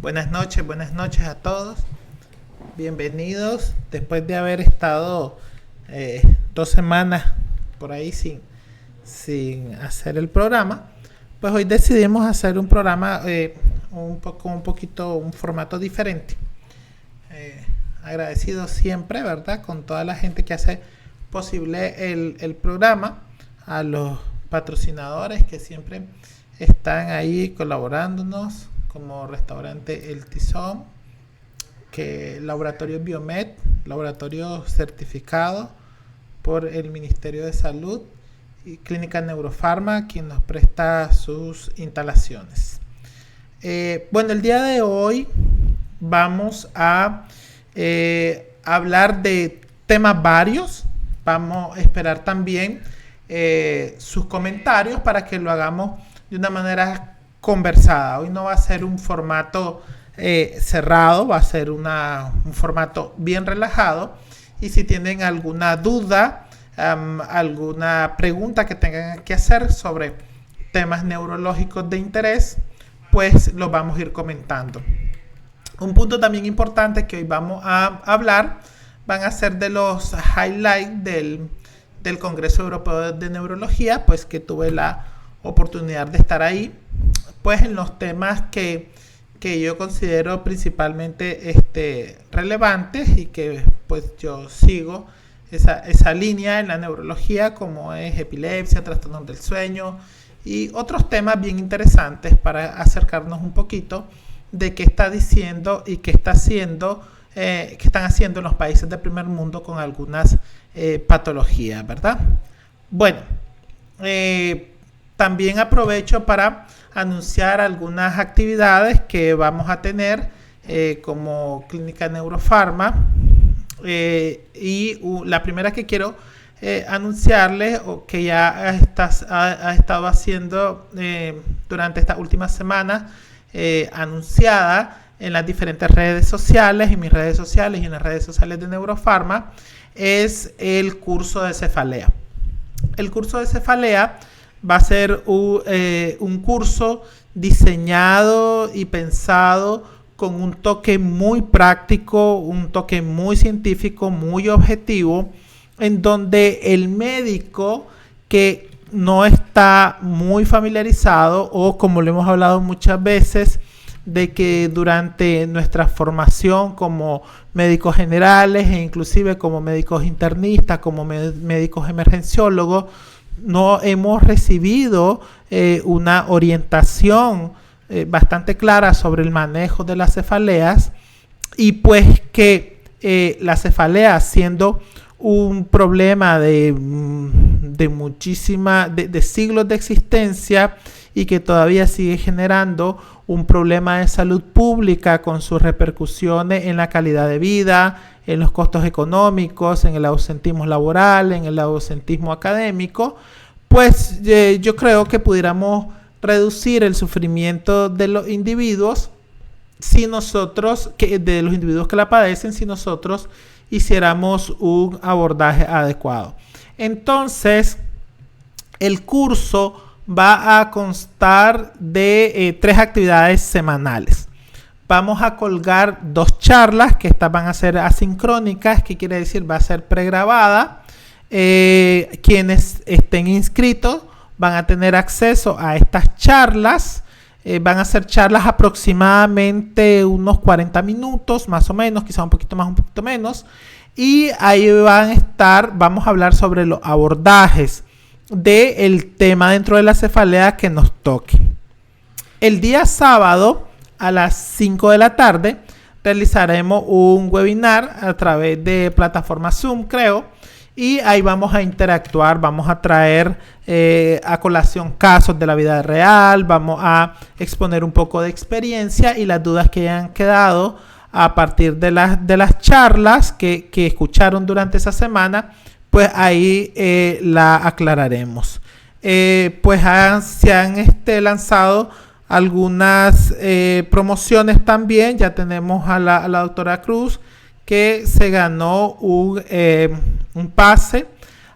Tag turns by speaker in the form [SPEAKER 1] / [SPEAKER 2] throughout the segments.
[SPEAKER 1] Buenas noches a todos. Bienvenidos. Después de haber estado 2 semanas por ahí sin hacer el programa, pues hoy decidimos hacer un programa un formato diferente. Agradecido siempre, ¿verdad? Con toda la gente que hace posible el programa, a los patrocinadores que siempre están ahí colaborándonos, como Restaurante El Tizón, que Laboratorio Biomed, laboratorio certificado por el Ministerio de Salud, y Clínica Neurofarma, quien nos presta sus instalaciones. El día de hoy vamos a hablar de temas varios. Vamos a esperar también sus comentarios para que lo hagamos de una manera conversada. Hoy no va a ser un formato cerrado, va a ser un formato bien relajado. Y si tienen alguna duda, alguna pregunta que tengan que hacer sobre temas neurológicos de interés, pues los vamos a ir comentando. Un punto también importante que hoy vamos a hablar van a ser de los highlights del Congreso Europeo de Neurología, pues que tuve la oportunidad de estar ahí, pues en los temas que yo considero principalmente relevantes y que pues yo sigo esa línea en la neurología, como es epilepsia, trastornos del sueño y otros temas bien interesantes para acercarnos un poquito de qué está diciendo y qué están haciendo en los países del primer mundo con algunas patologías, ¿verdad? Bueno, también aprovecho para anunciar algunas actividades que vamos a tener como Clínica Neurofarma. La primera que quiero anunciarles, o que ya ha estado haciendo durante estas últimas semanas, anunciada en las diferentes redes sociales, en mis redes sociales y en las redes sociales de Neurofarma, es el curso de cefalea. El curso de cefalea va a ser un curso diseñado y pensado con un toque muy práctico, un toque muy científico, muy objetivo, en donde el médico que no está muy familiarizado, o como lo hemos hablado muchas veces, de que durante nuestra formación como médicos generales e inclusive como médicos internistas, como médicos emergenciólogos, no hemos recibido una orientación bastante clara sobre el manejo de las cefaleas, y pues que la cefalea, siendo un problema de siglos de existencia y que todavía sigue generando un problema de salud pública con sus repercusiones en la calidad de vida, en los costos económicos, en el ausentismo laboral, en el ausentismo académico, pues yo creo que pudiéramos reducir el sufrimiento de los individuos de los individuos que la padecen, si nosotros hiciéramos un abordaje adecuado. Entonces, el curso va a constar de 3 actividades semanales. Vamos a colgar 2 charlas, que estas van a ser asincrónicas, que quiere decir va a ser pregrabada. Quienes estén inscritos van a tener acceso a estas charlas. Van a ser charlas aproximadamente unos 40 minutos, más o menos, quizá un poquito más, un poquito menos. Y ahí vamos a hablar sobre los abordajes del tema dentro de la cefalea que nos toque. El día sábado a las 5 de la tarde realizaremos un webinar a través de plataforma Zoom, creo, y ahí vamos a interactuar, vamos a traer a colación casos de la vida real, vamos a exponer un poco de experiencia y las dudas que hayan quedado a partir de las charlas que escucharon durante esa semana, pues ahí la aclararemos. Se han un algunas promociones también. Ya tenemos a la doctora Cruz, que se ganó un pase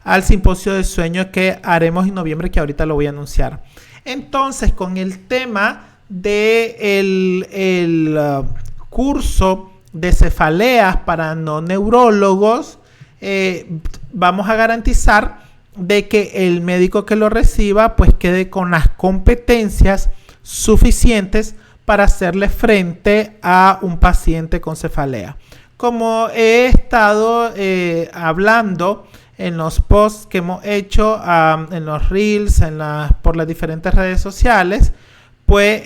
[SPEAKER 1] al simposio de sueño que haremos en noviembre, que ahorita lo voy a anunciar. Entonces, con el tema de el curso de cefaleas para no neurólogos, vamos a garantizar de que el médico que lo reciba pues quede con las competencias suficientes para hacerle frente a un paciente con cefalea. Como he estado hablando en los posts que hemos hecho, en los reels, por las diferentes redes sociales, pues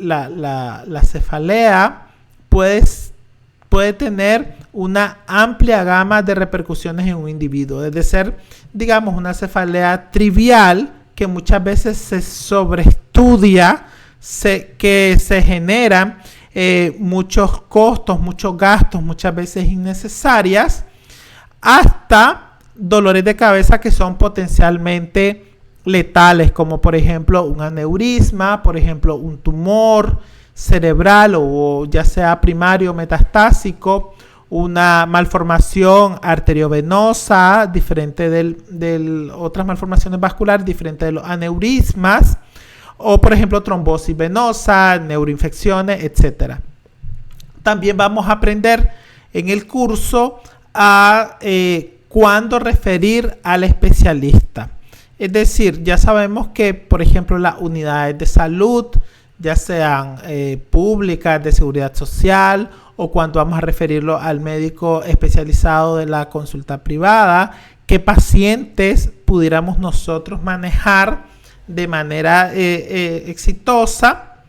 [SPEAKER 1] la cefalea puede tener una amplia gama de repercusiones en un individuo, desde ser, digamos, una cefalea trivial que muchas veces se sobreestudia, que se generan muchos costos, muchos gastos, muchas veces innecesarias, hasta dolores de cabeza que son potencialmente letales, como por ejemplo un aneurisma, por ejemplo un tumor cerebral o ya sea primario o metastásico, una malformación arteriovenosa diferente de otras malformaciones vasculares diferente de los aneurismas, o por ejemplo trombosis venosa, neuroinfecciones, etc. También vamos a aprender en el curso a cuándo referir al especialista. Es decir, ya sabemos que, por ejemplo, las unidades de salud, ya sean públicas, de seguridad social, o cuando vamos a referirlo al médico especializado de la consulta privada, qué pacientes pudiéramos nosotros manejar de manera exitosa,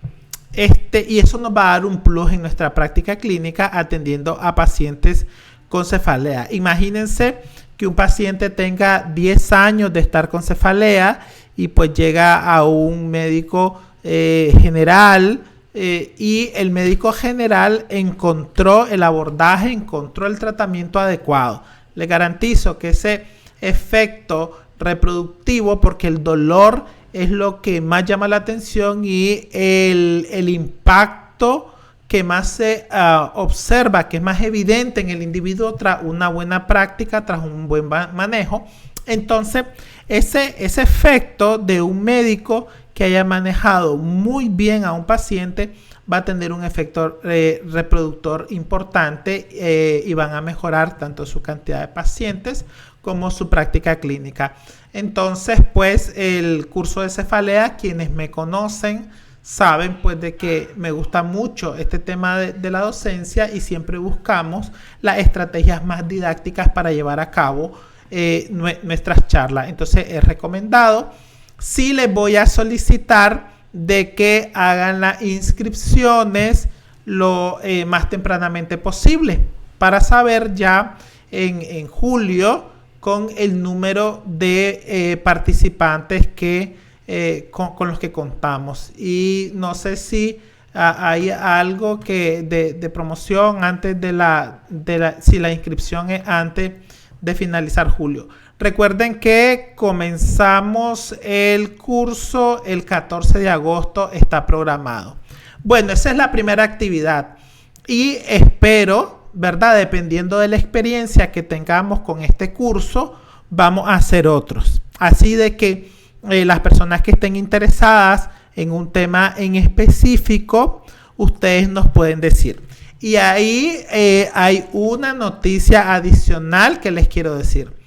[SPEAKER 1] y eso nos va a dar un plus en nuestra práctica clínica atendiendo a pacientes con cefalea. Imagínense que un paciente tenga 10 años de estar con cefalea y pues llega a un médico general, y el médico general encontró el abordaje, encontró el tratamiento adecuado. Le garantizo que ese efecto reproductivo, porque el dolor es lo que más llama la atención y el impacto que más se observa, que es más evidente en el individuo tras una buena práctica, tras un buen manejo. Entonces, ese efecto de un médico que haya manejado muy bien a un paciente va a tener un efecto reproductor importante, y van a mejorar tanto su cantidad de pacientes como su práctica clínica. Entonces, pues el curso de cefalea, quienes me conocen saben pues de que me gusta mucho este tema de la docencia, y siempre buscamos las estrategias más didácticas para llevar a cabo nuestras charlas. Entonces es recomendado. Sí les voy a solicitar de que hagan las inscripciones lo más tempranamente posible para saber ya en julio con el número de participantes con los que contamos. Y no sé si hay algo de promoción antes si la inscripción es antes de finalizar julio. Recuerden que comenzamos el curso el 14 de agosto, está programado. Bueno, esa es la primera actividad y espero, ¿verdad? Dependiendo de la experiencia que tengamos con este curso, vamos a hacer otros. Así de que las personas que estén interesadas en un tema en específico, ustedes nos pueden decir. Y ahí hay una noticia adicional que les quiero decir.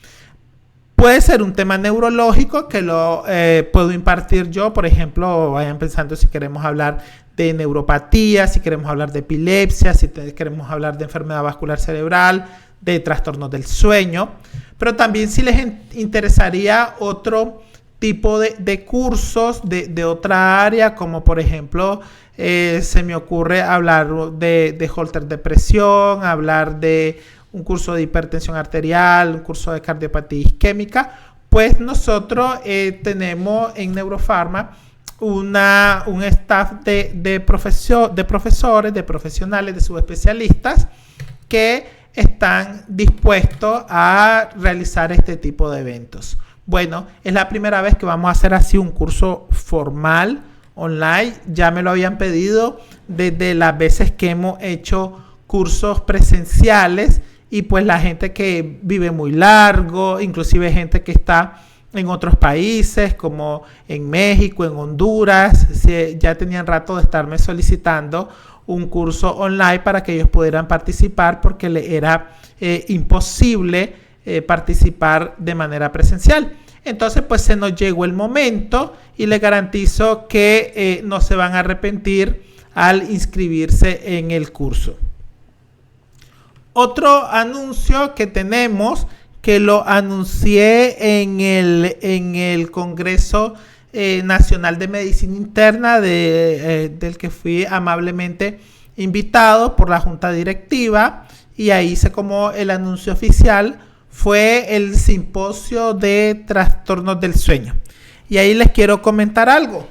[SPEAKER 1] Puede ser un tema neurológico que lo puedo impartir yo. Por ejemplo, vayan pensando si queremos hablar de neuropatía, si queremos hablar de epilepsia, si queremos hablar de enfermedad vascular cerebral, de trastornos del sueño. Pero también si les interesaría otro tipo de cursos de otra área, como por ejemplo, se me ocurre hablar de Holter de presión, hablar de un curso de hipertensión arterial, un curso de cardiopatía isquémica, pues nosotros tenemos en Neurofarma un staff de profesores, de profesionales, de subespecialistas que están dispuestos a realizar este tipo de eventos. Bueno, es la primera vez que vamos a hacer así un curso formal online. Ya me lo habían pedido desde las veces que hemos hecho cursos presenciales, y pues la gente que vive muy largo, inclusive gente que está en otros países como en México, en Honduras, ya tenían rato de estarme solicitando un curso online para que ellos pudieran participar porque le era imposible participar de manera presencial. Entonces pues se nos llegó el momento y les garantizo que no se van a arrepentir al inscribirse en el curso. Otro anuncio que tenemos, que lo anuncié en el Congreso Nacional de Medicina Interna del que fui amablemente invitado por la Junta Directiva, y ahí hice como el anuncio oficial, fue el simposio de trastornos del sueño. Y ahí les quiero comentar algo.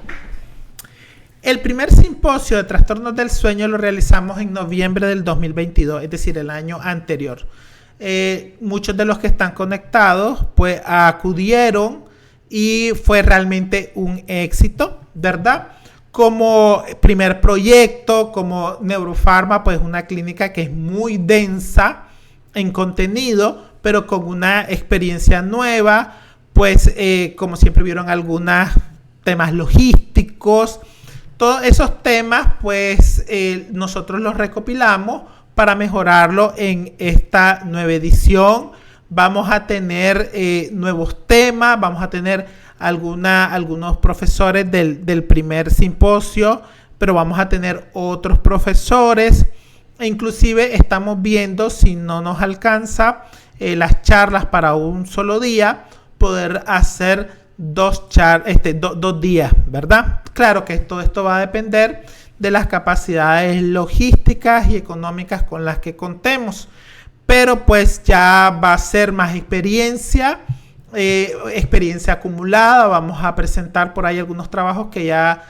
[SPEAKER 1] El primer simposio de trastornos del sueño lo realizamos en noviembre del 2022, es decir, el año anterior. Muchos de los que están conectados pues acudieron y fue realmente un éxito, ¿verdad? Como primer proyecto, como Neurofarma, pues una clínica que es muy densa en contenido, pero con una experiencia nueva, pues como siempre vieron algunos temas logísticos. Todos esos temas pues nosotros los recopilamos para mejorarlo en esta nueva edición. Vamos a tener nuevos temas, vamos a tener algunos profesores del primer simposio, pero vamos a tener otros profesores. E inclusive estamos viendo, si no nos alcanza las charlas para un solo día, poder hacer dos días, ¿verdad? Claro que todo esto va a depender de las capacidades logísticas y económicas con las que contemos, pero pues ya va a ser más experiencia acumulada. Vamos a presentar por ahí algunos trabajos que ya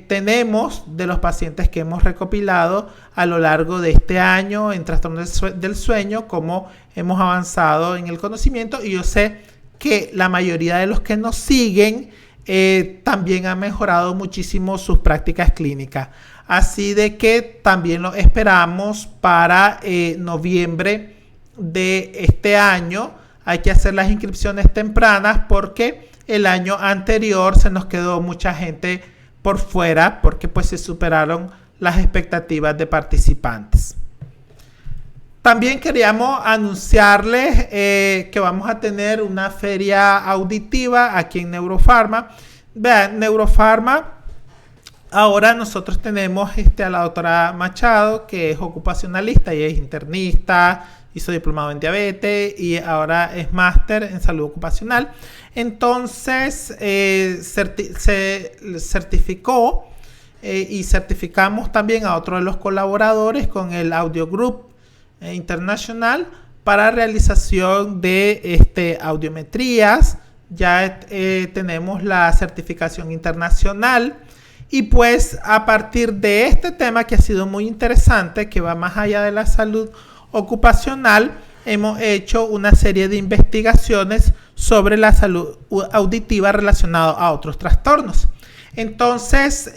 [SPEAKER 1] tenemos de los pacientes que hemos recopilado a lo largo de este año en trastornos del sueño, cómo hemos avanzado en el conocimiento, y yo sé que la mayoría de los que nos siguen también han mejorado muchísimo sus prácticas clínicas. Así de que también lo esperamos para noviembre de este año. Hay que hacer las inscripciones tempranas porque el año anterior se nos quedó mucha gente por fuera porque pues se superaron las expectativas de participantes. También queríamos anunciarles que vamos a tener una feria auditiva aquí en Neurofarma. Vean, Neurofarma, ahora nosotros tenemos a la doctora Machado, que es ocupacionalista y es internista, hizo diplomado en diabetes y ahora es máster en salud ocupacional. Entonces se certificó y certificamos también a otro de los colaboradores con el Audio Group Internacional para realización de audiometrías. Ya tenemos la certificación internacional, y pues a partir de este tema que ha sido muy interesante, que va más allá de la salud ocupacional, hemos hecho una serie de investigaciones sobre la salud auditiva relacionada a otros trastornos. Entonces,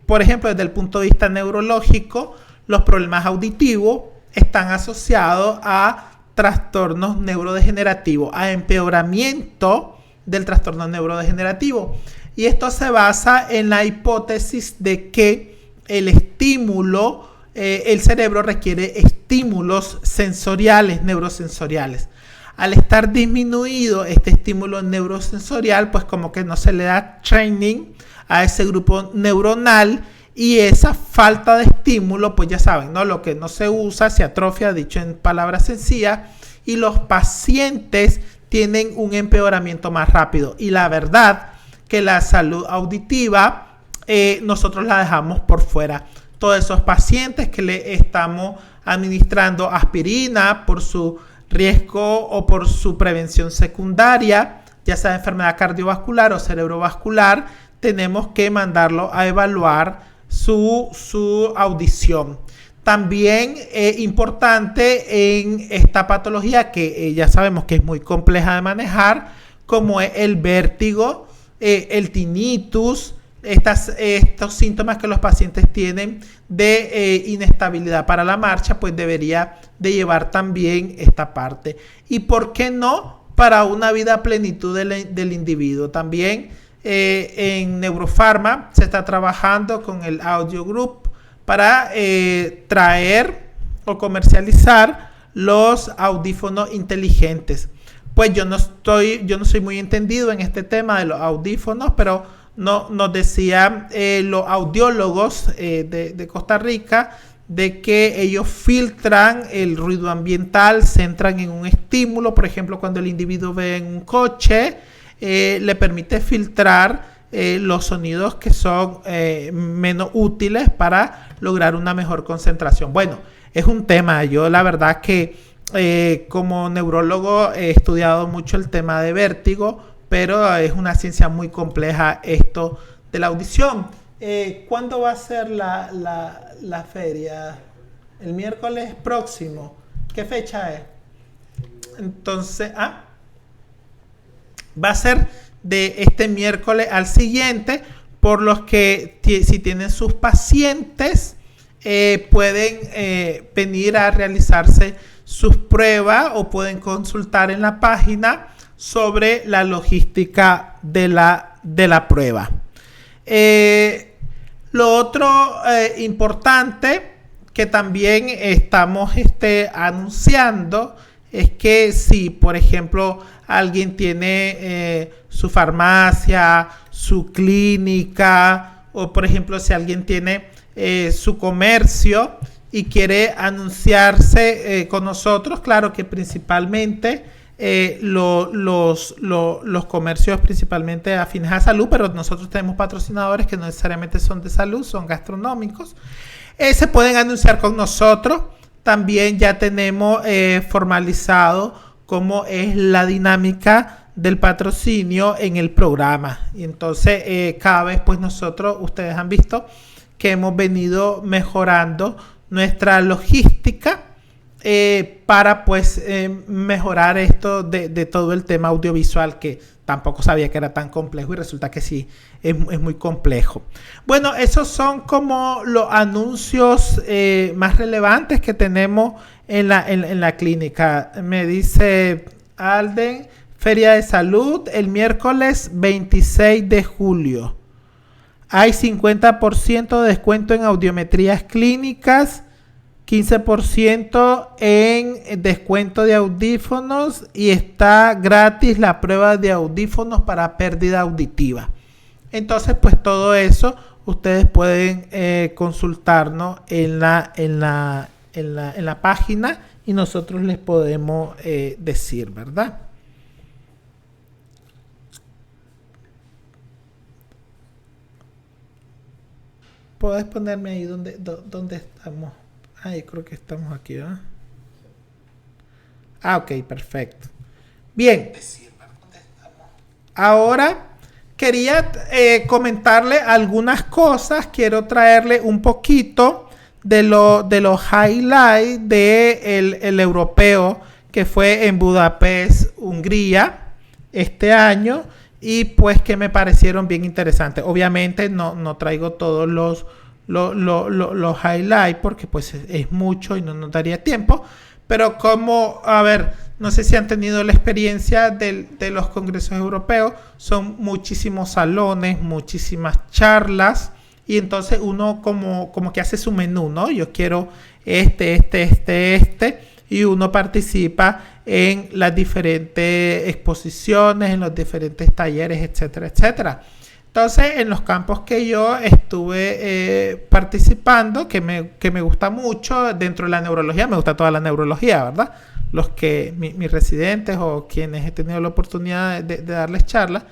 [SPEAKER 1] por ejemplo, desde el punto de vista neurológico, los problemas auditivos están asociados a trastornos neurodegenerativos, a empeoramiento del trastorno neurodegenerativo. Y esto se basa en la hipótesis de que el estímulo, el cerebro requiere estímulos sensoriales, neurosensoriales. Al estar disminuido este estímulo neurosensorial, pues como que no se le da training a ese grupo neuronal, y esa falta de estímulo, pues ya saben, ¿no? Lo que no se usa se atrofia, dicho en palabras sencillas, y los pacientes tienen un empeoramiento más rápido. Y la verdad que la salud auditiva nosotros la dejamos por fuera. Todos esos pacientes que le estamos administrando aspirina por su riesgo o por su prevención secundaria, ya sea enfermedad cardiovascular o cerebrovascular, tenemos que mandarlo a evaluar su audición. También importante en esta patología que ya sabemos que es muy compleja de manejar, como es el vértigo, el tinnitus, estos síntomas que los pacientes tienen de inestabilidad para la marcha, pues debería de llevar también esta parte. ¿Y por qué no? para una vida a plenitud del individuo. También en Neuropharma se está trabajando con el Audio Group para traer o comercializar los audífonos inteligentes. Pues yo no soy muy entendido en este tema de los audífonos, pero nos decían los audiólogos de Costa Rica de que ellos filtran el ruido ambiental, se centran en un estímulo. Por ejemplo, cuando el individuo ve en un coche, le permite filtrar los sonidos que son menos útiles para lograr una mejor concentración. Bueno, es un tema, yo la verdad que como neurólogo he estudiado mucho el tema de vértigo, pero es una ciencia muy compleja esto de la audición. ¿Cuándo va a ser la feria? El miércoles próximo. ¿Qué fecha es? Entonces, va a ser de este miércoles al siguiente, por los que si tienen sus pacientes pueden venir a realizarse sus pruebas o pueden consultar en la página sobre la logística de la prueba. Lo otro importante que también estamos anunciando es que si, por ejemplo, alguien tiene su farmacia, su clínica, o por ejemplo, si alguien tiene su comercio y quiere anunciarse con nosotros, claro que principalmente los comercios principalmente afines a salud, pero nosotros tenemos patrocinadores que no necesariamente son de salud, son gastronómicos. Se pueden anunciar con nosotros. También ya tenemos formalizado cómo es la dinámica del patrocinio en el programa. Y entonces cada vez pues ustedes han visto que hemos venido mejorando nuestra logística para pues mejorar esto de todo el tema audiovisual, que tampoco sabía que era tan complejo y resulta que sí, es muy complejo. Bueno, esos son como los anuncios más relevantes que tenemos en la clínica. Me dice Alden, Feria de Salud el miércoles 26 de julio. Hay 50% de descuento en audiometrías clínicas, 15% en descuento de audífonos y está gratis la prueba de audífonos para pérdida auditiva. Entonces, pues todo eso ustedes pueden consultarnos en la página y nosotros les podemos decir, ¿verdad? ¿Puedes ponerme ahí donde estamos? Yo creo que estamos aquí, ¿verdad? Ok, perfecto. Bien. Ahora quería comentarle algunas cosas. Quiero traerle un poquito de los highlights del europeo que fue en Budapest, Hungría, este año. Y pues que me parecieron bien interesantes. Obviamente no traigo todos los highlights porque pues es mucho y no nos daría tiempo. Pero no sé si han tenido la experiencia de los congresos europeos. Son muchísimos salones, muchísimas charlas. Y entonces uno como que hace su menú, ¿no? Yo quiero y uno participa en las diferentes exposiciones, en los diferentes talleres, etcétera, etcétera. Entonces, en los campos que yo estuve participando, que me gusta mucho dentro de la neurología, me gusta toda la neurología, ¿verdad? Mis residentes o quienes he tenido la oportunidad de darles charlas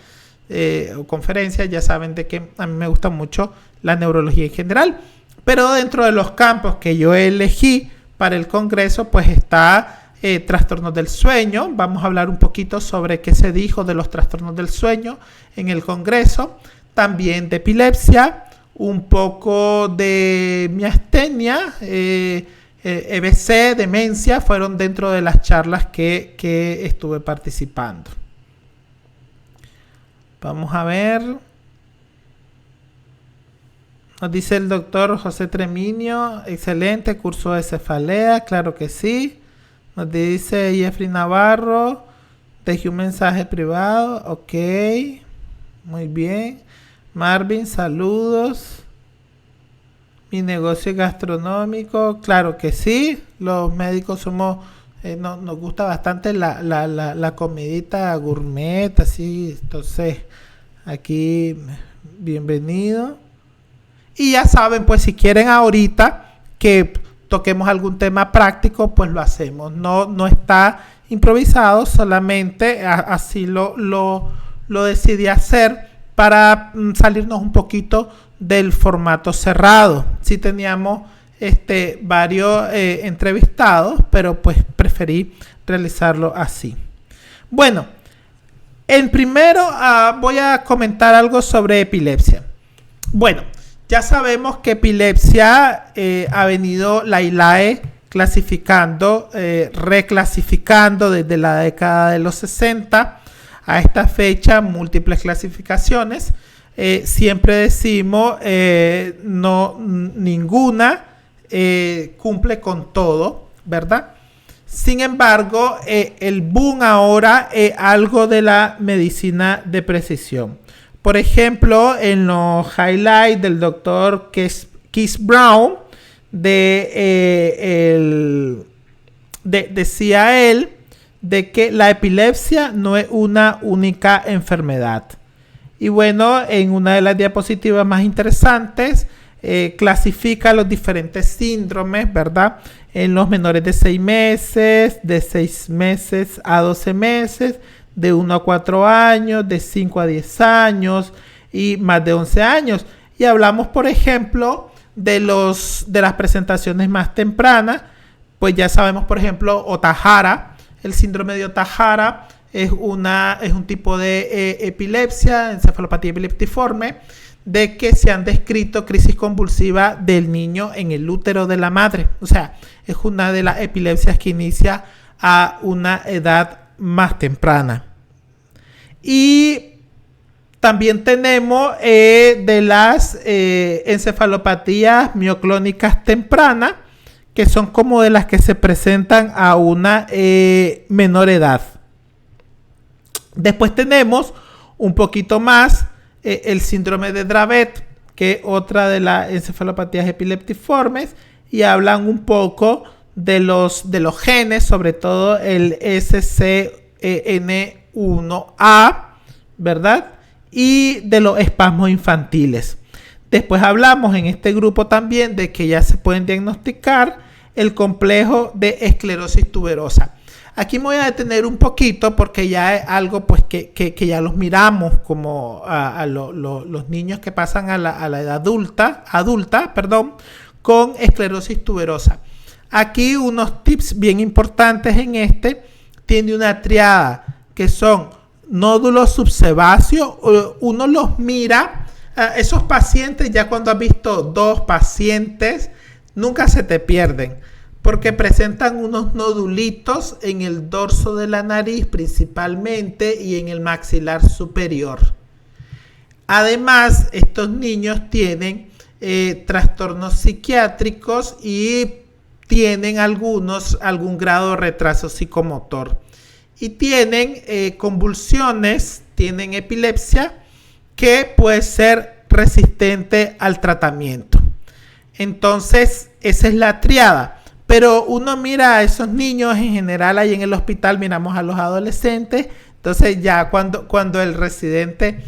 [SPEAKER 1] o conferencias, ya saben de que a mí me gusta mucho la neurología en general. Pero dentro de los campos que yo elegí para el congreso, pues está trastornos del sueño. Vamos a hablar un poquito sobre qué se dijo de los trastornos del sueño en el congreso. También de epilepsia, un poco de miastenia, EBC, demencia, fueron dentro de las charlas que estuve participando. Vamos a ver. Nos dice el doctor José Treminio, excelente curso de cefalea, claro que sí. Nos dice Jeffrey Navarro, Dejé un mensaje privado. Ok. Muy bien. Marvin, saludos. Mi negocio es gastronómico. Claro que sí. Los médicos somos... nos gusta bastante la comidita gourmet. Así. Entonces, aquí, bienvenido. Y ya saben, pues si quieren ahorita que toquemos algún tema práctico, pues lo hacemos. No está improvisado, solamente así lo decidí hacer para salirnos un poquito del formato cerrado. Sí teníamos varios entrevistados, pero pues preferí realizarlo así. Bueno, en primero voy a comentar algo sobre epilepsia. Bueno, ya sabemos que epilepsia ha venido la ILAE clasificando, reclasificando desde la década de los 60 a esta fecha, múltiples clasificaciones. Siempre decimos, no, ninguna cumple con todo, ¿verdad? Sin embargo, el boom ahora es algo de la medicina de precisión. Por ejemplo, en los highlights del doctor Keith Brown, decía él de que la epilepsia no es una única enfermedad. Y bueno, en una de las diapositivas más interesantes, clasifica los diferentes síndromes, ¿verdad? En los menores de 6 meses, de 6 meses a 12 meses, de 1 a 4 años, de 5 a 10 años y más de 11 años. Y hablamos, por ejemplo, de las presentaciones más tempranas. Pues ya sabemos, por ejemplo, Ohtahara. El síndrome de Ohtahara es un tipo de epilepsia, encefalopatía epileptiforme, de que se han descrito crisis convulsiva del niño en el útero de la madre. O sea, es una de las epilepsias que inicia a una edad más temprana. Y también tenemos de las encefalopatías mioclónicas tempranas, que son como de las que se presentan a una menor edad. Después tenemos un poquito más el síndrome de Dravet, que es otra de las encefalopatías epileptiformes, y hablan un poco de los genes, sobre todo el SCN1A, ¿verdad? Y de los espasmos infantiles. Después hablamos en este grupo también de que ya se pueden diagnosticar el complejo de esclerosis tuberosa. Aquí me voy a detener un poquito porque ya es algo pues que ya los miramos como los niños que pasan a la edad adulta, con esclerosis tuberosa. Aquí unos tips bien importantes en tiene una triada que son nódulos subsebáceos. Uno los mira, esos pacientes, ya cuando has visto 2 pacientes, nunca se te pierden, porque presentan unos nodulitos en el dorso de la nariz principalmente y en el maxilar superior. Además, estos niños tienen trastornos psiquiátricos y tienen algún grado de retraso psicomotor. Y tienen convulsiones, tienen epilepsia que puede ser resistente al tratamiento. Entonces, esa es la triada. Pero uno mira a esos niños en general ahí en el hospital, miramos a los adolescentes. Entonces ya cuando el residente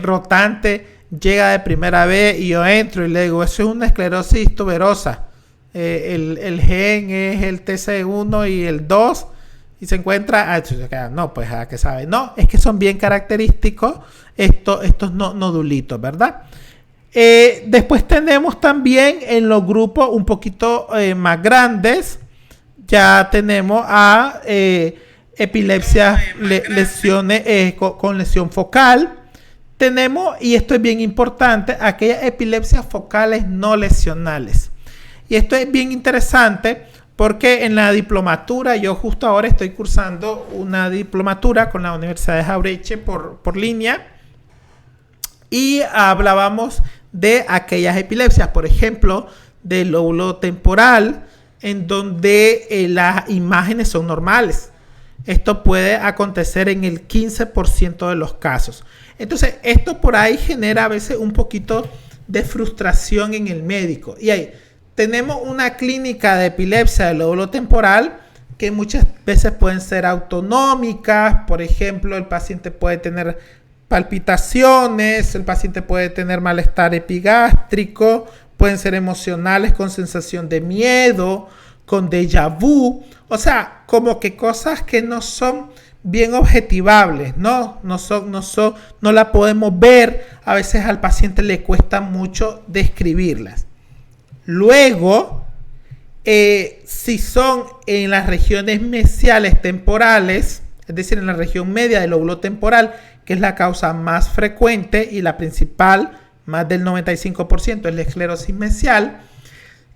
[SPEAKER 1] rotante llega de primera vez y yo entro y le digo, eso es una esclerosis tuberosa. El gen es el TC1 y el 2 y se encuentra, no, pues a qué sabe. No, es que son bien característicos estos nodulitos, ¿verdad? Después tenemos también en los grupos un poquito más grandes, ya tenemos a epilepsia, lesiones con lesión focal. Tenemos, y esto es bien importante, aquellas epilepsias focales no lesionales. Y esto es bien interesante porque en la diplomatura, yo justo ahora estoy cursando una diplomatura con la Universidad de Jauretche por línea, y hablábamos de aquellas epilepsias, por ejemplo, del lóbulo temporal, en donde las imágenes son normales. esto puede acontecer en el 15% de los casos. Entonces, esto por ahí genera a veces un poquito de frustración en el médico. Y ahí tenemos una clínica de epilepsia del lóbulo temporal que muchas veces pueden ser autonómicas. Por ejemplo, el paciente puede tener palpitaciones, el paciente puede tener malestar epigástrico, pueden ser emocionales con sensación de miedo, con déjà vu, o sea, como que cosas que no son bien objetivables, no la podemos ver, a veces al paciente le cuesta mucho describirlas. Luego, si son en las regiones mesiales temporales, es decir, en la región media del lóbulo temporal, que es la causa más frecuente y la principal, más del 95% es la esclerosis mesial,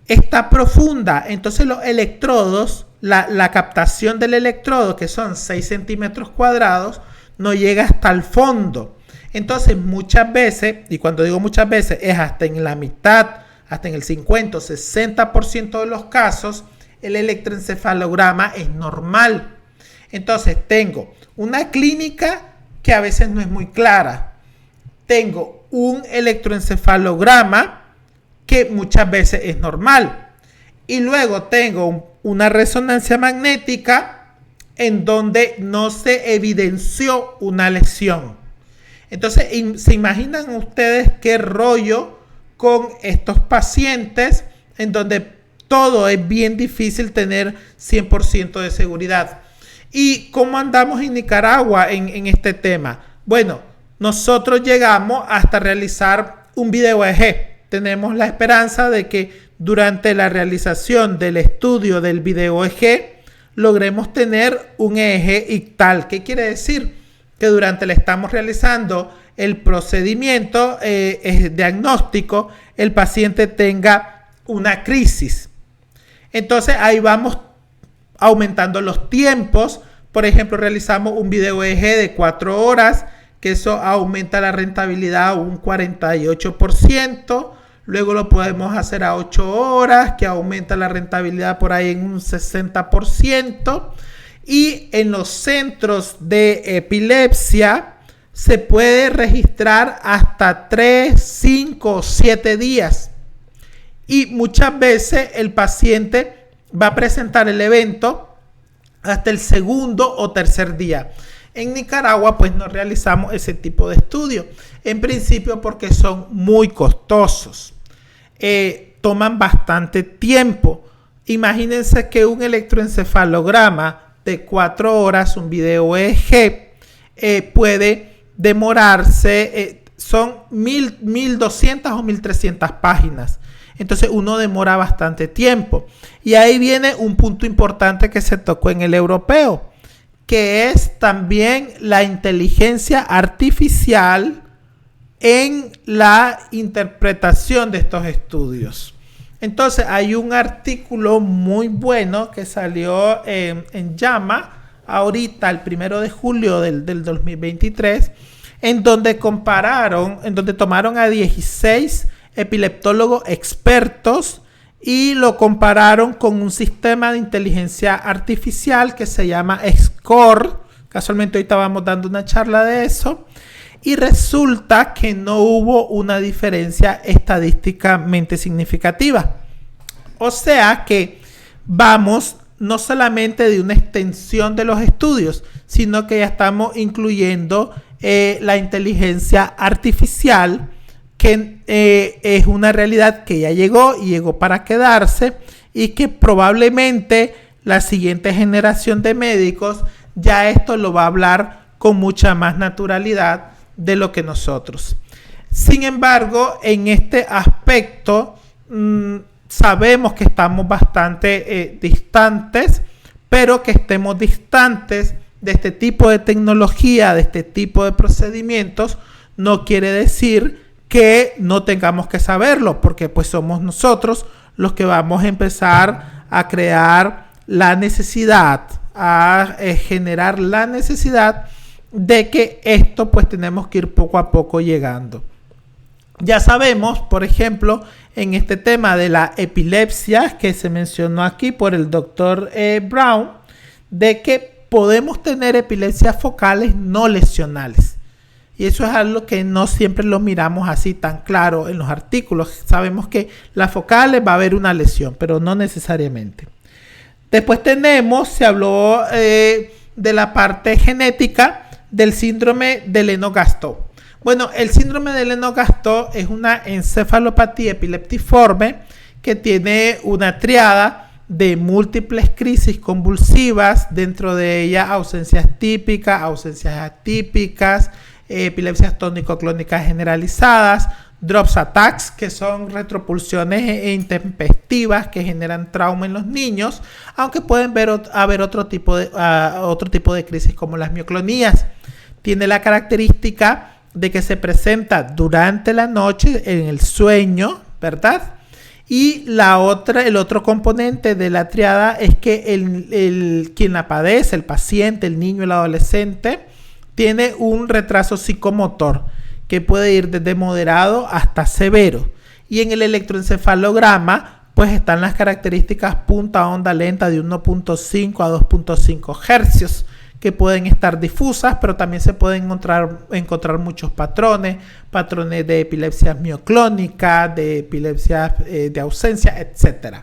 [SPEAKER 1] está profunda. Entonces los electrodos, la captación del electrodo, que son 6 centímetros cuadrados, no llega hasta el fondo. Entonces muchas veces, y cuando digo muchas veces, es hasta en la mitad, hasta en el 50 o 60% de los casos, el electroencefalograma es normal. Entonces tengo una clínica que a veces no es muy clara. Tengo un electroencefalograma que muchas veces es normal. Y luego tengo una resonancia magnética en donde no se evidenció una lesión. Entonces, ¿se imaginan ustedes qué rollo con estos pacientes en donde todo es bien difícil tener 100% de seguridad? ¿Y cómo andamos en Nicaragua en este tema? Bueno, nosotros llegamos hasta realizar un video EEG. Tenemos la esperanza de que durante la realización del estudio del video EEG logremos tener un EEG ictal. ¿Qué quiere decir? Que durante le estamos realizando el procedimiento diagnóstico, el paciente tenga una crisis. Entonces ahí vamos aumentando los tiempos. Por ejemplo, realizamos un video EEG de 4 horas, que eso aumenta la rentabilidad a un 48%. Luego lo podemos hacer a 8 horas, que aumenta la rentabilidad por ahí en un 60%. Y en los centros de epilepsia se puede registrar hasta 3, 5 o 7 días. Y muchas veces el paciente va a presentar el evento hasta el segundo o tercer día. En Nicaragua pues no realizamos ese tipo de estudios, en principio porque son muy costosos, toman bastante tiempo. Imagínense que un electroencefalograma de 4 horas, un video EEG, puede demorarse, son 1200 o 1300 páginas. Entonces uno demora bastante tiempo. Y ahí viene un punto importante que se tocó en el europeo, que es también la inteligencia artificial en la interpretación de estos estudios. Entonces hay un artículo muy bueno que salió en JAMA ahorita, el 1 de julio del 2023, en donde tomaron a 16 epileptólogos expertos y lo compararon con un sistema de inteligencia artificial que se llama SCORE. Casualmente ahorita vamos dando una charla de eso. Y resulta que no hubo una diferencia estadísticamente significativa. O sea que vamos no solamente de una extensión de los estudios, sino que ya estamos incluyendo la inteligencia artificial, que es una realidad que ya llegó y llegó para quedarse, y que probablemente la siguiente generación de médicos ya esto lo va a hablar con mucha más naturalidad de lo que nosotros. Sin embargo, en este aspecto sabemos que estamos bastante distantes, pero que estemos distantes de este tipo de tecnología, de este tipo de procedimientos, no quiere decir que no tengamos que saberlo, porque pues somos nosotros los que vamos a empezar a crear la necesidad, a generar la necesidad de que esto pues tenemos que ir poco a poco llegando. Ya sabemos, por ejemplo, en este tema de la epilepsia que se mencionó aquí por el doctor Brown, de que podemos tener epilepsias focales no lesionales. Y eso es algo que no siempre lo miramos así tan claro en los artículos. Sabemos que las focales va a haber una lesión, pero no necesariamente. Después se habló de la parte genética del síndrome de Lennox-Gastaut. Bueno, el síndrome de Lennox-Gastaut es una encefalopatía epileptiforme que tiene una triada de múltiples crisis convulsivas, dentro de ella ausencias típicas, ausencias atípicas, epilepsias tónico-clónicas generalizadas, drops attacks, que son retropulsiones intempestivas que generan trauma en los niños, aunque pueden haber otro tipo de crisis como las mioclonías. Tiene la característica de que se presenta durante la noche en el sueño, ¿verdad? Y el otro componente de la triada es que quien la padece, el paciente, el niño, el adolescente, tiene un retraso psicomotor que puede ir desde moderado hasta severo. Y en el electroencefalograma, pues están las características punta onda lenta de 1.5 a 2.5 hercios, que pueden estar difusas, pero también se pueden encontrar muchos patrones de epilepsia mioclónica, de epilepsia de ausencia, etc.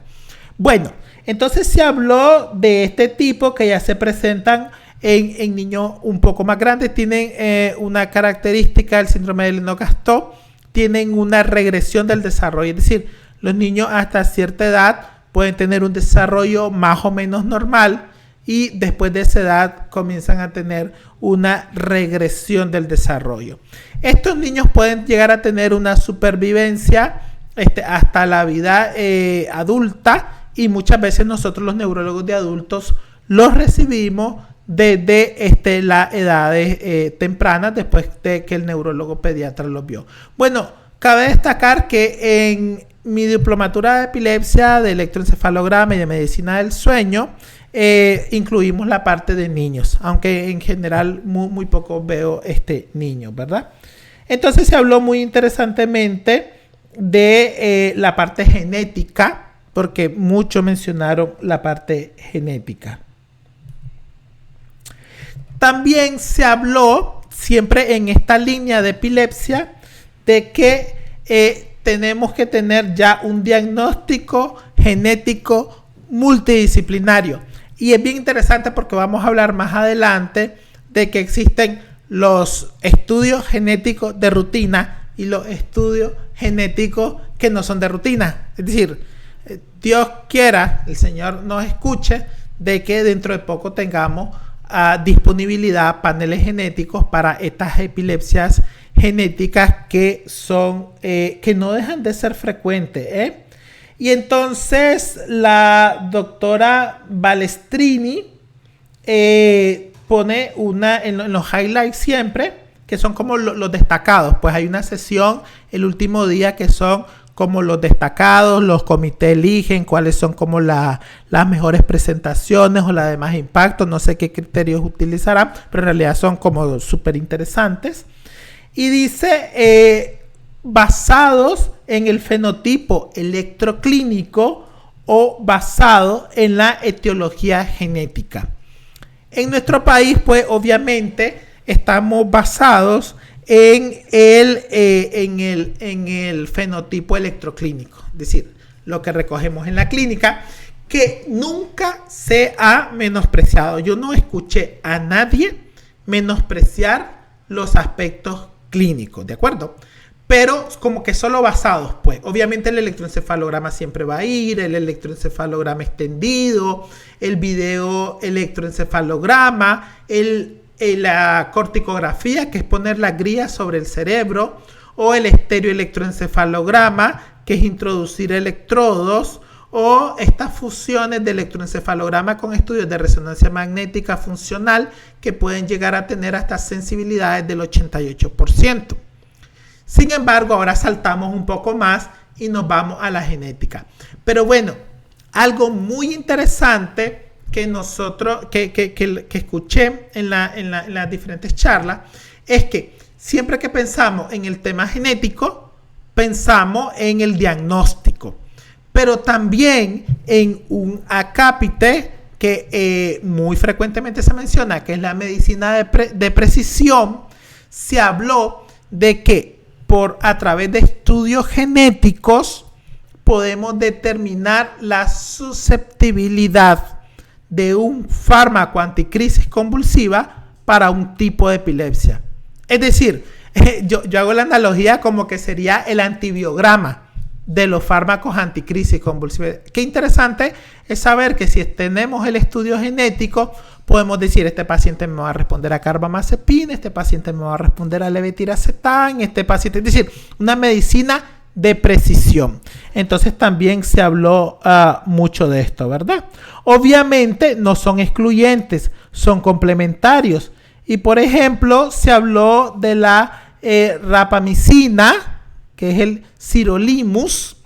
[SPEAKER 1] Bueno, entonces se habló de este tipo que ya se presentan en niños un poco más grandes. Tienen una característica del síndrome de Lennox-Gastaut, tienen una regresión del desarrollo, es decir, los niños hasta cierta edad pueden tener un desarrollo más o menos normal, y después de esa edad comienzan a tener una regresión del desarrollo. Estos niños pueden llegar a tener una supervivencia hasta la vida adulta, y muchas veces nosotros los neurólogos de adultos los recibimos desde las edades tempranas, después de que el neurólogo pediatra los vio. Bueno, cabe destacar que en mi diplomatura de epilepsia, de electroencefalograma y de medicina del sueño, incluimos la parte de niños, aunque en general muy poco veo niños, ¿verdad? Entonces se habló muy interesantemente de la parte genética, porque mucho mencionaron la parte genética. También se habló, siempre en esta línea de epilepsia, de que tenemos que tener ya un diagnóstico genético multidisciplinario. Y es bien interesante porque vamos a hablar más adelante de que existen los estudios genéticos de rutina y los estudios genéticos que no son de rutina. Es decir, Dios quiera, el Señor nos escuche, de que dentro de poco tengamos disponibilidad paneles genéticos para estas epilepsias genéticas que no dejan de ser frecuentes, Y entonces la doctora Balestrini pone en los highlights siempre, que son como los destacados. Pues hay una sesión el último día que son como los destacados, los comités eligen cuáles son como las mejores presentaciones o las de más impacto, no sé qué criterios utilizarán, pero en realidad son como súper interesantes. Y dice, basados en el fenotipo electroclínico o basado en la etiología genética. En nuestro país, pues obviamente estamos basados en el fenotipo electroclínico, es decir, lo que recogemos en la clínica, que nunca se ha menospreciado. Yo no escuché a nadie menospreciar los aspectos clínicos, ¿de acuerdo? Pero como que solo basados, pues obviamente el electroencefalograma siempre va a ir, el electroencefalograma extendido, el video electroencefalograma, la corticografía, que es poner la gría sobre el cerebro, o el estereoelectroencefalograma, que es introducir electrodos, o estas fusiones de electroencefalograma con estudios de resonancia magnética funcional, que pueden llegar a tener hasta sensibilidades del 88%. Sin embargo, ahora saltamos un poco más y nos vamos a la genética. Pero bueno, algo muy interesante que escuché en las diferentes charlas es que siempre que pensamos en el tema genético, pensamos en el diagnóstico, pero también en un acápite que muy frecuentemente se menciona, que es la medicina de precisión, se habló de que a través de estudios genéticos podemos determinar la susceptibilidad de un fármaco anticrisis convulsiva para un tipo de epilepsia. Es decir, yo hago la analogía como que sería el antibiograma de los fármacos anticrisis convulsivos. Qué interesante es saber que si tenemos el estudio genético, podemos decir, este paciente me va a responder a carbamazepina, este paciente me va a responder a levetiracetam, este paciente, es decir, una medicina de precisión. Entonces también se habló mucho de esto, ¿verdad? Obviamente no son excluyentes, son complementarios. Y por ejemplo, se habló de la rapamicina, que es el sirolimus,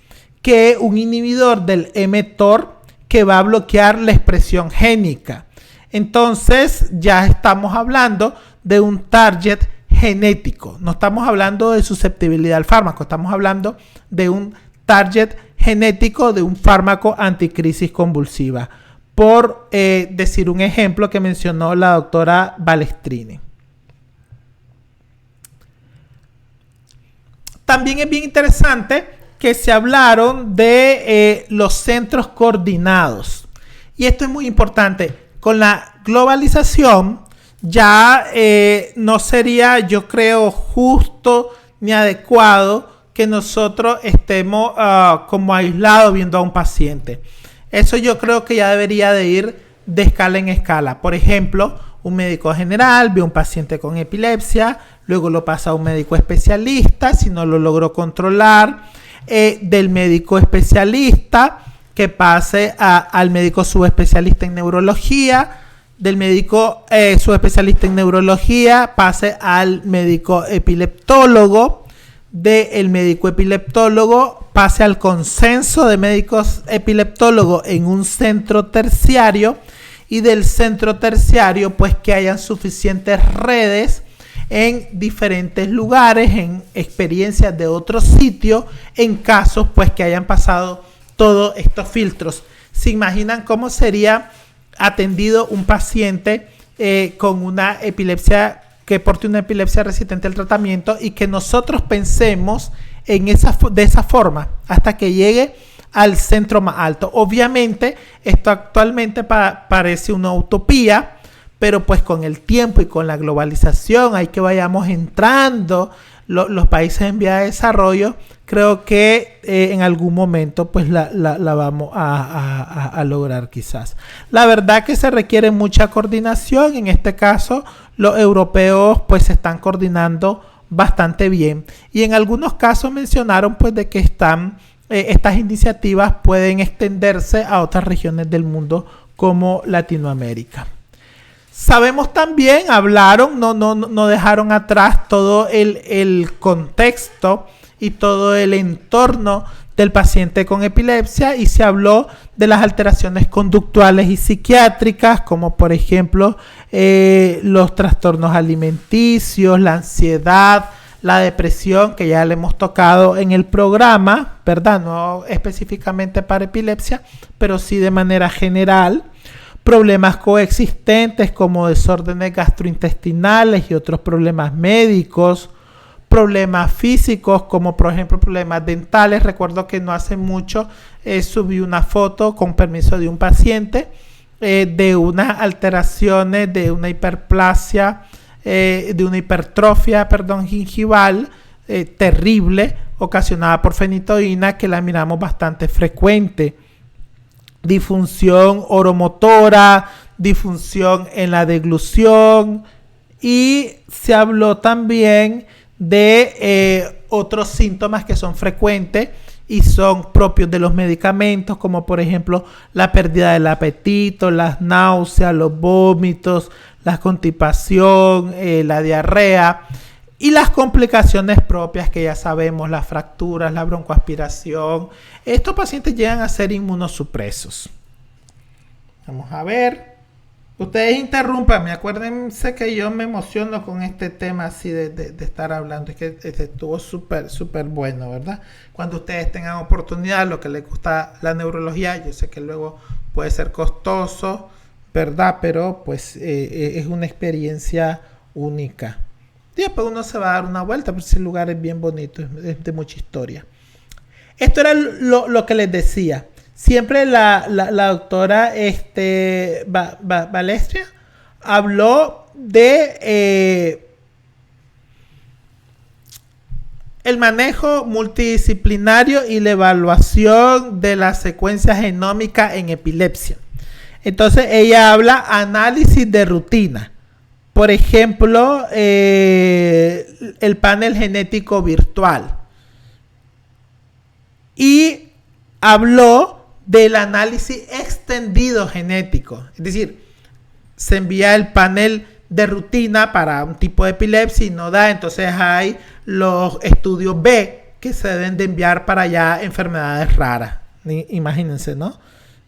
[SPEAKER 1] que es un inhibidor del mTOR que va a bloquear la expresión génica. Entonces ya estamos hablando de un target genético. No estamos hablando de susceptibilidad al fármaco, estamos hablando de un target genético de un fármaco anticrisis convulsiva. Por decir un ejemplo que mencionó la doctora Balestrini. También es bien interesante que se hablaron de los centros coordinados. Y esto es muy importante. Con la globalización ya no sería, yo creo, justo ni adecuado que nosotros estemos como aislados viendo a un paciente. Eso yo creo que ya debería de ir de escala en escala. Por ejemplo, un médico general ve a un paciente con epilepsia, luego lo pasa a un médico especialista, si no lo logró controlar, del médico especialista que pase al médico subespecialista en neurología, del médico subespecialista en neurología pase al médico epileptólogo, del médico epileptólogo pase al consenso de médicos epileptólogos en un centro terciario, y del centro terciario pues que hayan suficientes redes en diferentes lugares, en experiencias de otros sitios, en casos pues que hayan pasado todos estos filtros. ¿Se imaginan cómo sería atendido un paciente con una epilepsia, que porte una epilepsia resistente al tratamiento, y que nosotros pensemos de esa forma hasta que llegue al centro más alto? Obviamente esto actualmente parece una utopía, pero pues con el tiempo y con la globalización hay que vayamos entrando los países en vía de desarrollo. Creo que en algún momento pues la vamos a lograr quizás. La verdad que se requiere mucha coordinación. En este caso los europeos pues se están coordinando bastante bien, y en algunos casos mencionaron pues de que estas iniciativas pueden extenderse a otras regiones del mundo como Latinoamérica. Sabemos también, hablaron, no dejaron atrás todo el contexto y todo el entorno del paciente con epilepsia, y se habló de las alteraciones conductuales y psiquiátricas, como por ejemplo los trastornos alimenticios, la ansiedad, la depresión, que ya le hemos tocado en el programa, ¿verdad? No específicamente para epilepsia, pero sí de manera general. Problemas coexistentes como desórdenes gastrointestinales y otros problemas médicos. Problemas físicos como por ejemplo problemas dentales. Recuerdo que no hace mucho subí una foto con permiso de un paciente de unas alteraciones, de una hiperplasia, de una hipertrofia, gingival terrible, ocasionada por fenitoína, que la miramos bastante frecuente. Disfunción oromotora, disfunción en la deglución, y se habló también de otros síntomas que son frecuentes y son propios de los medicamentos, como por ejemplo la pérdida del apetito, las náuseas, los vómitos, la constipación, la diarrea, y las complicaciones propias que ya sabemos, las fracturas, la broncoaspiración. Estos pacientes llegan a ser inmunosupresos. Vamos a ver. Ustedes interrúmpanme, acuérdense que yo me emociono con este tema así de estar hablando. Es que estuvo súper bueno, ¿verdad? Cuando ustedes tengan oportunidad, lo que les gusta la neurología, yo sé que luego puede ser costoso, ¿verdad? Pero pues es una experiencia única. Y después uno se va a dar una vuelta, porque ese lugar es bien bonito, es de mucha historia. Esto era lo que les decía. Siempre la doctora Balestria habló de el manejo multidisciplinario y la evaluación de la secuencia genómica en epilepsia. Entonces ella habla análisis de rutina. Por ejemplo, el panel genético virtual. Y habló del análisis extendido genético. Es decir, se envía el panel de rutina para un tipo de epilepsia y no da. Entonces hay los estudios B que se deben de enviar para allá enfermedades raras. Imagínense, ¿no?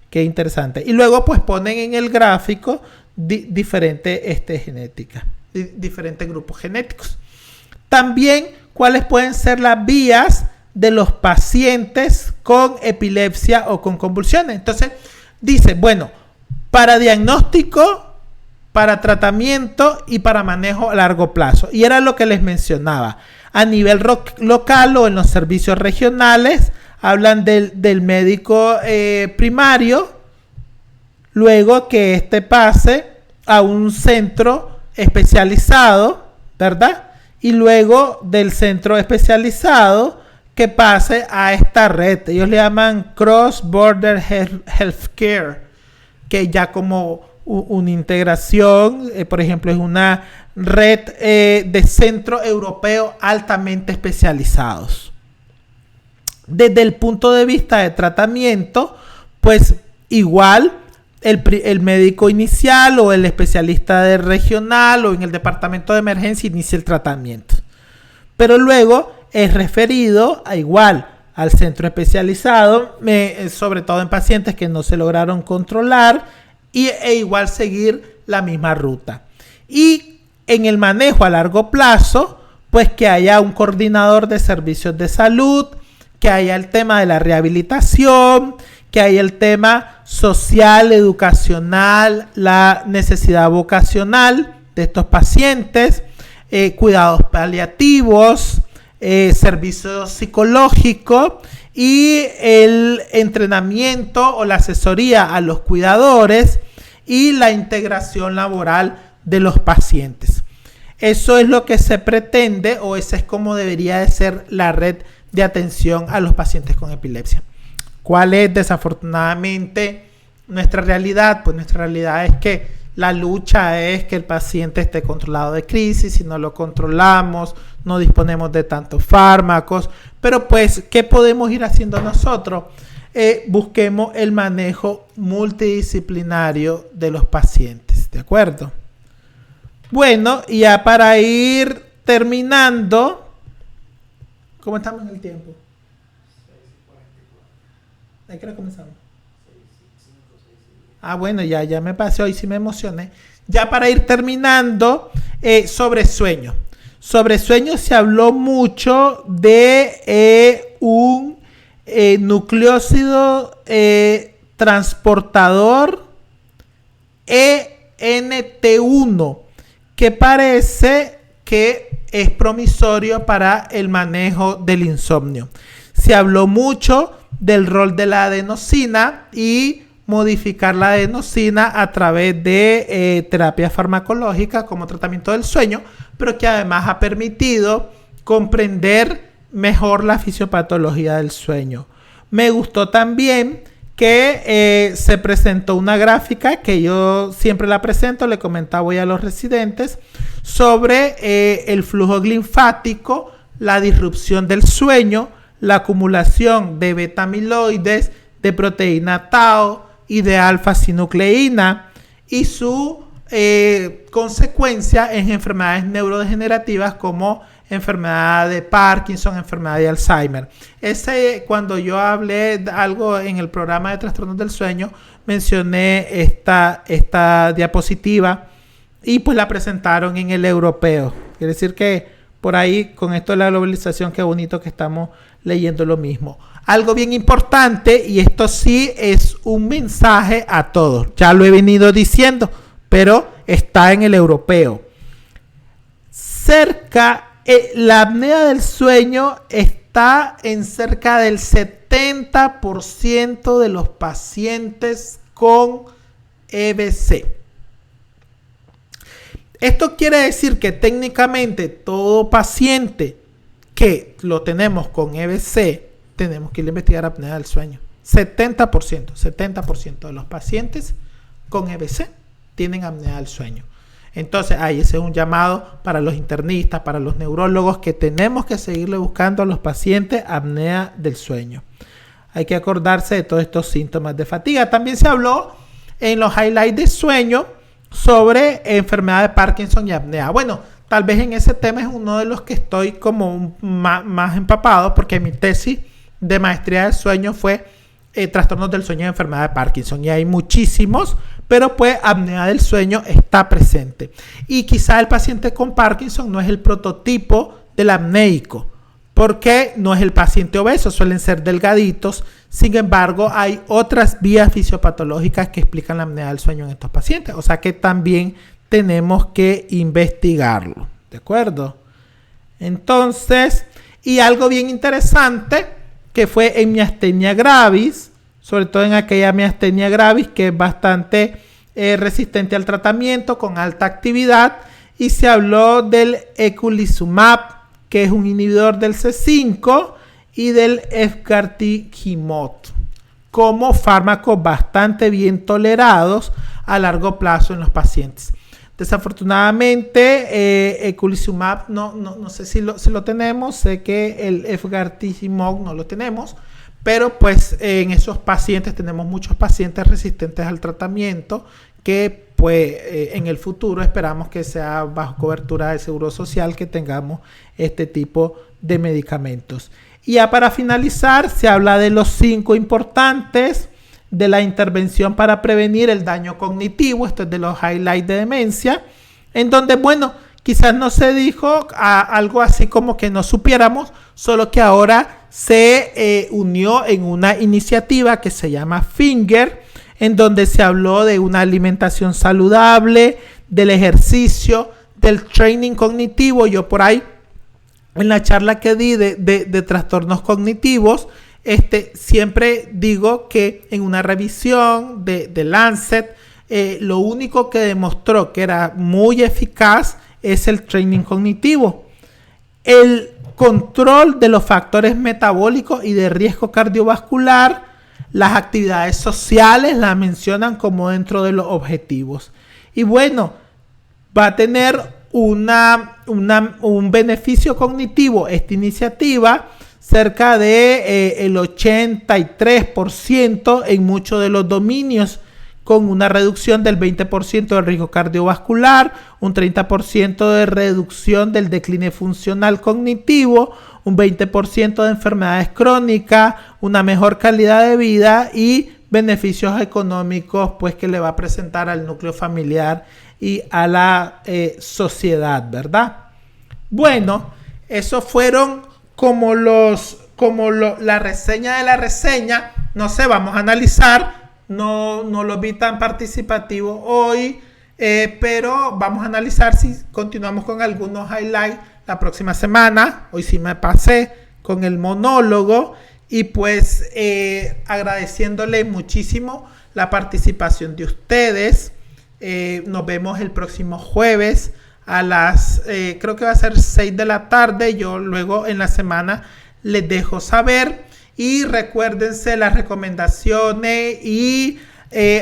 [SPEAKER 1] Qué interesante. Y luego pues ponen en el gráfico diferentes genéticas, diferentes grupos genéticos. También cuáles pueden ser las vías de los pacientes con epilepsia o con convulsiones. Entonces dice, bueno, para diagnóstico, para tratamiento y para manejo a largo plazo. Y era lo que les mencionaba. A nivel local o en los servicios regionales, hablan del médico primario, luego que pase a un centro especializado, ¿verdad? Y luego del centro especializado que pase a esta red. Ellos le llaman Cross Border Healthcare, que ya como una integración, por ejemplo, es una red de centros europeos altamente especializados. Desde el punto de vista de tratamiento, pues igual el médico inicial o el especialista de regional o en el departamento de emergencia inicia el tratamiento. Pero luego es referido igual al centro especializado, sobre todo en pacientes que no se lograron controlar e igual seguir la misma ruta. Y en el manejo a largo plazo, pues que haya un coordinador de servicios de salud, que haya el tema de la rehabilitación, que haya el tema social, educacional, la necesidad vocacional de estos pacientes, cuidados paliativos, servicio psicológico y el entrenamiento o la asesoría a los cuidadores y la integración laboral de los pacientes. Eso es lo que se pretende, o esa es como debería de ser la red de atención a los pacientes con epilepsia. ¿Cuál es desafortunadamente nuestra realidad? Pues nuestra realidad es que la lucha es que el paciente esté controlado de crisis. Si no lo controlamos, no disponemos de tantos fármacos. Pero pues, ¿qué podemos ir haciendo nosotros? Busquemos el manejo multidisciplinario de los pacientes, ¿de acuerdo? Bueno, ya para ir terminando, ¿cómo estamos en el tiempo? ¿A qué hora comenzamos? Bueno, ya me pasé, hoy sí me emocioné. Ya para ir terminando, sobre sueño. Sobre sueño se habló mucho de un nucleócido transportador ENT1, que parece que es promisorio para el manejo del insomnio. Se habló mucho del rol de la adenosina y modificar la adenosina a través de terapia farmacológica como tratamiento del sueño, pero que además ha permitido comprender mejor la fisiopatología del sueño. Me gustó también que se presentó una gráfica que yo siempre la presento, le comentaba hoy a los residentes, sobre el flujo linfático, la disrupción del sueño, la acumulación de beta-amiloides, de proteína tau y de alfa-sinucleína y su consecuencia en enfermedades neurodegenerativas como enfermedad de Parkinson, enfermedad de Alzheimer. Cuando yo hablé de algo en el programa de trastornos del sueño, mencioné esta diapositiva y pues la presentaron en el europeo. Quiere decir que por ahí, con esto de la globalización, qué bonito que estamos leyendo lo mismo. Algo bien importante, y esto sí es un mensaje a todos, ya lo he venido diciendo, pero está en el europeo. La apnea del sueño está en cerca del 70% de los pacientes con EBC. Esto quiere decir que técnicamente todo paciente que lo tenemos con EBC, tenemos que ir a investigar apnea del sueño. 70% de los pacientes con EBC tienen apnea del sueño. Entonces, ahí ese es un llamado para los internistas, para los neurólogos, que tenemos que seguirle buscando a los pacientes apnea del sueño. Hay que acordarse de todos estos síntomas de fatiga. También se habló en los highlights de sueño sobre enfermedad de Parkinson y apnea. Bueno, tal vez en ese tema es uno de los que estoy como más empapado, porque mi tesis de maestría del sueño fue trastornos del sueño y enfermedad de Parkinson, y hay muchísimos, pero pues apnea del sueño está presente. Y quizá el paciente con Parkinson no es el prototipo del apneico, porque no es el paciente obeso, suelen ser delgaditos. Sin embargo, hay otras vías fisiopatológicas que explican la apnea del sueño en estos pacientes, o sea que también tenemos que investigarlo, ¿de acuerdo? Entonces, y algo bien interesante que fue en miastenia gravis, sobre todo en aquella miastenia gravis que es bastante resistente al tratamiento, con alta actividad, y se habló del eculizumab, que es un inhibidor del C5, y del efgartigimod, como fármacos bastante bien tolerados a largo plazo en los pacientes. Desafortunadamente, eculizumab no sé si lo tenemos, sé que el efgartigimod no lo tenemos, pero pues en esos pacientes tenemos muchos pacientes resistentes al tratamiento que pues en el futuro esperamos que sea bajo cobertura del Seguro Social que tengamos este tipo de medicamentos. Y ya para finalizar, se habla de los 5 importantes de la intervención para prevenir el daño cognitivo. Esto es de los highlights de demencia, en donde, bueno, quizás no se dijo algo así como que no supiéramos, solo que ahora se unió en una iniciativa que se llama FINGER, en donde se habló de una alimentación saludable, del ejercicio, del training cognitivo. Yo por ahí, en la charla que di de trastornos cognitivos, siempre digo que en una revisión de Lancet, lo único que demostró que era muy eficaz es el training cognitivo. El control de los factores metabólicos y de riesgo cardiovascular, las actividades sociales las mencionan como dentro de los objetivos. Y bueno, va a tener un beneficio cognitivo esta iniciativa, cerca de el 83% en muchos de los dominios, con una reducción del 20% del riesgo cardiovascular, un 30% de reducción del decline funcional cognitivo, un 20% de enfermedades crónicas, una mejor calidad de vida y beneficios económicos pues que le va a presentar al núcleo familiar y a la sociedad, ¿verdad? Bueno, esos fueron la reseña de la reseña. No sé, vamos a analizar. No lo vi tan participativo hoy, pero vamos a analizar si continuamos con algunos highlights la próxima semana. Hoy sí me pasé con el monólogo y pues agradeciéndole muchísimo la participación de ustedes. Nos vemos el próximo jueves a las, creo que va a ser 6 de la tarde. Yo luego en la semana les dejo saber. Y recuérdense las recomendaciones y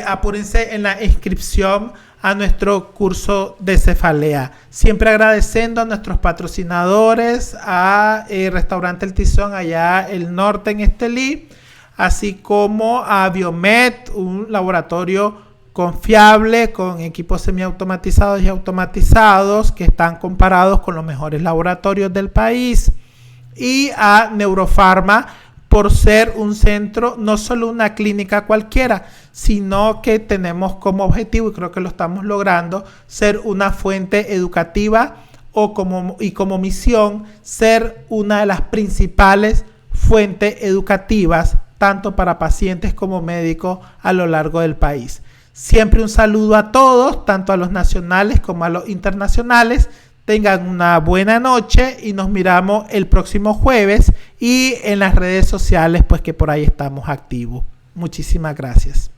[SPEAKER 1] apúrense en la inscripción a nuestro curso de cefalea. Siempre agradeciendo a nuestros patrocinadores, a Restaurante El Tizón allá el norte en Estelí, así como a Biomed, un laboratorio confiable con equipos semiautomatizados y automatizados que están comparados con los mejores laboratorios del país, y a Neurofarma, por ser un centro, no solo una clínica cualquiera, sino que tenemos como objetivo, y creo que lo estamos logrando, ser una fuente educativa y como misión, ser una de las principales fuentes educativas, tanto para pacientes como médicos a lo largo del país. Siempre un saludo a todos, tanto a los nacionales como a los internacionales. Tengan una buena noche y nos miramos el próximo jueves y en las redes sociales, pues que por ahí estamos activos. Muchísimas gracias.